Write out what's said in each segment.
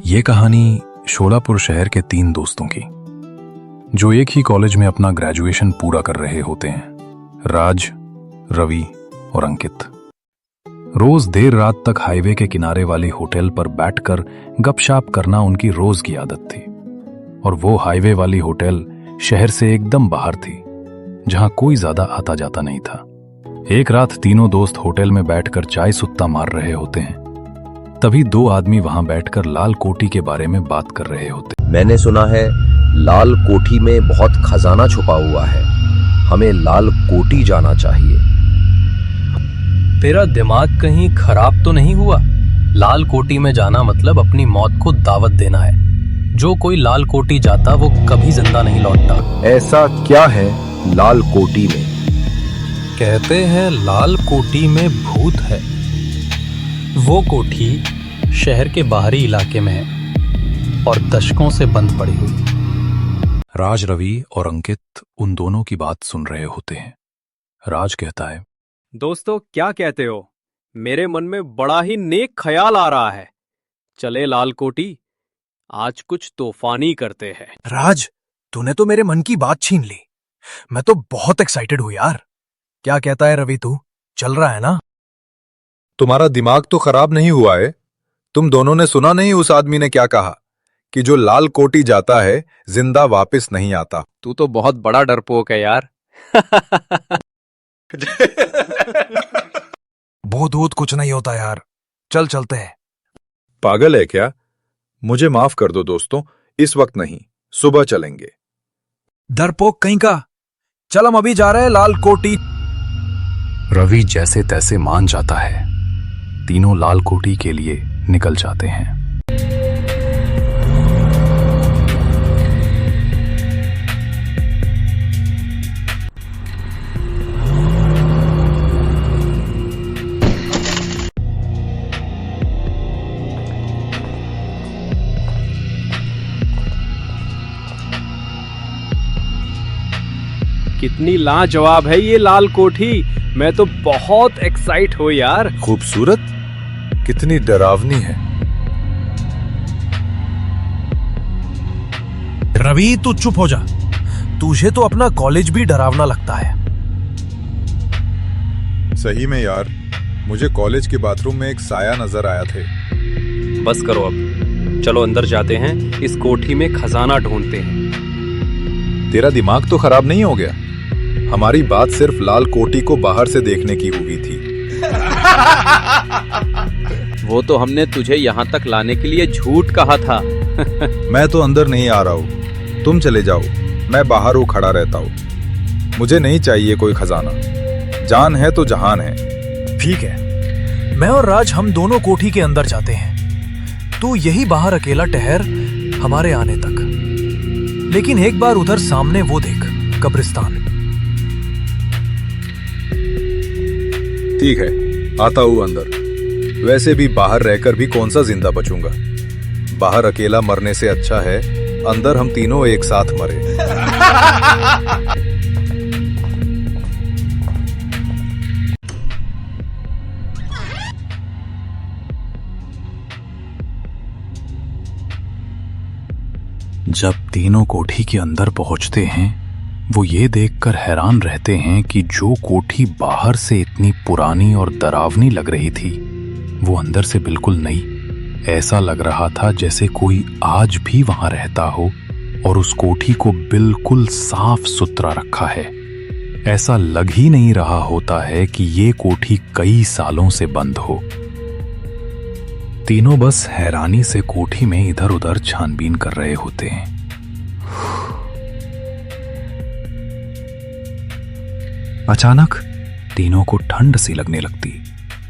ये कहानी शोलापुर शहर के 3 दोस्तों की, जो एक ही कॉलेज में अपना ग्रेजुएशन पूरा कर रहे होते हैं, राज, रवि और अंकित। रोज देर रात तक हाईवे के किनारे वाली होटल पर बैठकर गपशप करना उनकी रोज की आदत थी। और वो हाईवे वाली होटल शहर से एकदम बाहर थी, जहां कोई ज्यादा आता जाता नहीं था। एक रात तीनों दोस्त होटल में बैठकर चाय सुत्ता मार रहे होते हैं। तभी 2 आदमी वहां बैठकर लाल कोठी के बारे में बात कर रहे होते। मैंने सुना है लाल कोठी में बहुत खजाना छुपा हुआ है, हमें लाल कोठी जाना चाहिए। तेरा दिमाग कहीं खराब तो नहीं हुआ? लाल कोठी में जाना मतलब अपनी मौत को दावत देना है। जो कोई लाल कोठी जाता वो कभी जिंदा नहीं लौटता। ऐसा क्या है लाल कोठी में? कहते हैं लाल कोठी में भूत है। वो कोठी शहर के बाहरी इलाके में है और दशकों से बंद पड़ी हुई। राज, रवि और अंकित उन दोनों की बात सुन रहे होते हैं। राज कहता है, दोस्तों क्या कहते हो? मेरे मन में बड़ा ही नेक ख्याल आ रहा है। चले लाल कोठी, आज कुछ तूफानी करते हैं। राज, तूने तो मेरे मन की बात छीन ली। मैं तो बहुत एक्साइटेड हूं यार। क्या कहता है रवि, तू चल रहा है ना? तुम्हारा दिमाग तो खराब नहीं हुआ है? तुम दोनों ने सुना नहीं उस आदमी ने क्या कहा कि जो लाल कोठी जाता है जिंदा वापस नहीं आता। तू तो बहुत बड़ा डरपोक है यार। भूत कुछ नहीं होता यार, चल चलते हैं। पागल है क्या? मुझे माफ कर दो दोस्तों, इस वक्त नहीं, सुबह चलेंगे। डरपोक कहीं का, चल हम अभी जा रहे हैं लाल कोठी। रवि जैसे तैसे मान जाता है। तीनों लाल कोठी के लिए निकल जाते हैं। कितनी लाजवाब है ये लाल कोठी। मैं तो बहुत एक्साइट हो यार। खूबसूरत, कितनी डरावनी है। रवि तू चुप हो जा, तुझे तो अपना कॉलेज भी डरावना लगता है। सही में यार, मुझे कॉलेज के बाथरूम में एक साया नजर आया थे। बस करो अब, चलो अंदर जाते हैं, इस कोठी में खजाना ढूंढते हैं। तेरा दिमाग तो खराब नहीं हो गया? हमारी बात सिर्फ लाल कोठी को बाहर से देखने की हुई थी। वो तो हमने तुझे यहाँ तक लाने के लिए झूठ कहा था। मैं तो अंदर नहीं आ रहा हूँ, तुम चले जाओ, मैं बाहर वो खड़ा रहता हूँ। मुझे नहीं चाहिए कोई खजाना, जान है तो जहान है। ठीक है, मैं और राज हम दोनों कोठी के अंदर जाते हैं। तू यही बाहर अकेला ठहर हमारे आने तक। लेकिन एक बार उधर सामने वो देख, कब्रिस्तान। ठीक है, आता हूँ अंदर। वैसे भी बाहर रहकर भी कौन सा जिंदा बचूंगा। बाहर अकेला मरने से अच्छा है अंदर हम तीनों एक साथ मरे। जब तीनों कोठी के अंदर पहुंचते हैं, वो ये देखकर हैरान रहते हैं कि जो कोठी बाहर से इतनी पुरानी और डरावनी लग रही थी, वो अंदर से बिल्कुल नई। ऐसा लग रहा था जैसे कोई आज भी वहां रहता हो और उस कोठी को बिल्कुल साफ सुथरा रखा है। ऐसा लग ही नहीं रहा होता है कि ये कोठी कई सालों से बंद हो। तीनों बस हैरानी से कोठी में इधर उधर छानबीन कर रहे होते हैं। अचानक तीनों को ठंड सी लगने लगती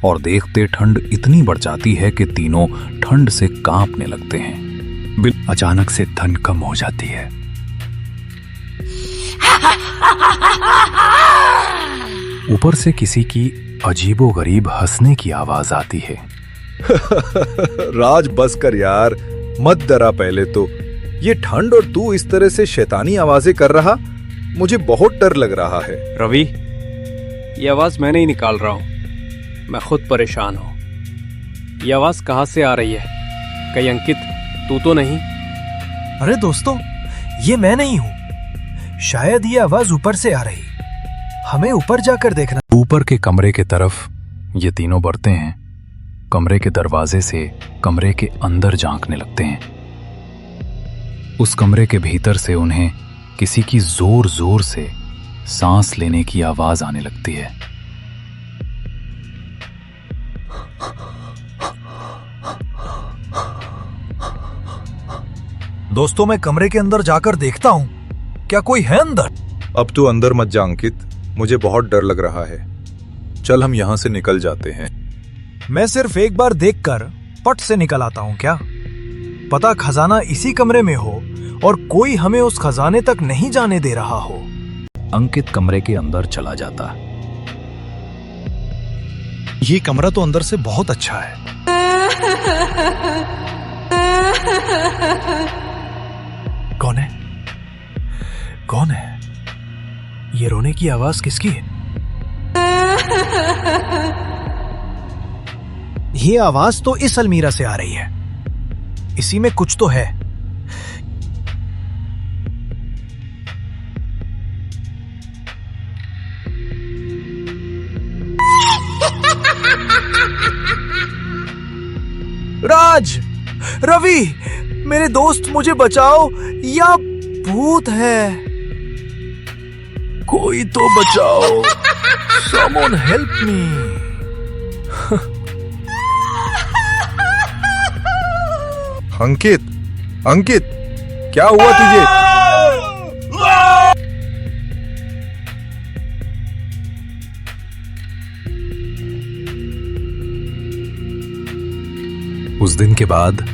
और देखते ठंड इतनी बढ़ जाती है कि तीनों ठंड से कांपने लगते हैं। अचानक से ठंड कम हो जाती है। ऊपर से किसी की अजीबोगरीब हंसने की आवाज आती है। राज बस कर यार, मत डरा। पहले तो ये ठंड और तू इस तरह से शैतानी आवाजें कर रहा, मुझे बहुत डर लग रहा है। रवि, ये आवाज मैं नहीं निकाल रहा हूं, मैं खुद परेशान हूं। ये आवाज कहां से आ रही है? कहीं अंकित तू तो नहीं? अरे दोस्तों, ये मैं नहीं हूं। शायद ये आवाज ऊपर से आ रही। हमें ऊपर जाकर देखना। ऊपर के कमरे के तरफ ये तीनों बढ़ते हैं। कमरे के दरवाजे से कमरे के अंदर झांकने लगते हैं। उस कमरे के भीतर से उन्हें किसी की जोर जोर से सांस लेने की आवाज आने लगती है। दोस्तों, मैं कमरे के अंदर जाकर देखता हूं, क्या कोई है अंदर? अब तू अंदर मत जा अंकित, मुझे बहुत डर लग रहा है। चल हम यहाँ से निकल जाते हैं। मैं सिर्फ एक बार देखकर पट से निकल आता हूं क्या? पता खजाना इसी कमरे में हो और कोई हमें उस खजाने तक नहीं जाने दे रहा हो। अंकित कमरे के अंदर चला जाता है। ये कमरा तो अंदर से बहुत अच्छा है। कौन है? कौन है? ये रोने की आवाज किसकी है? ये आवाज तो इस अलमीरा से आ रही है। इसी में कुछ तो है। राज, रवि, मेरे दोस्त, मुझे बचाओ, या भूत है। कोई तो बचाओ। Someone help me. अंकित, अंकित, क्या हुआ तुझे? उस दिन के बाद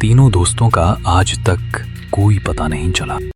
तीनों दोस्तों का आज तक कोई पता नहीं चला।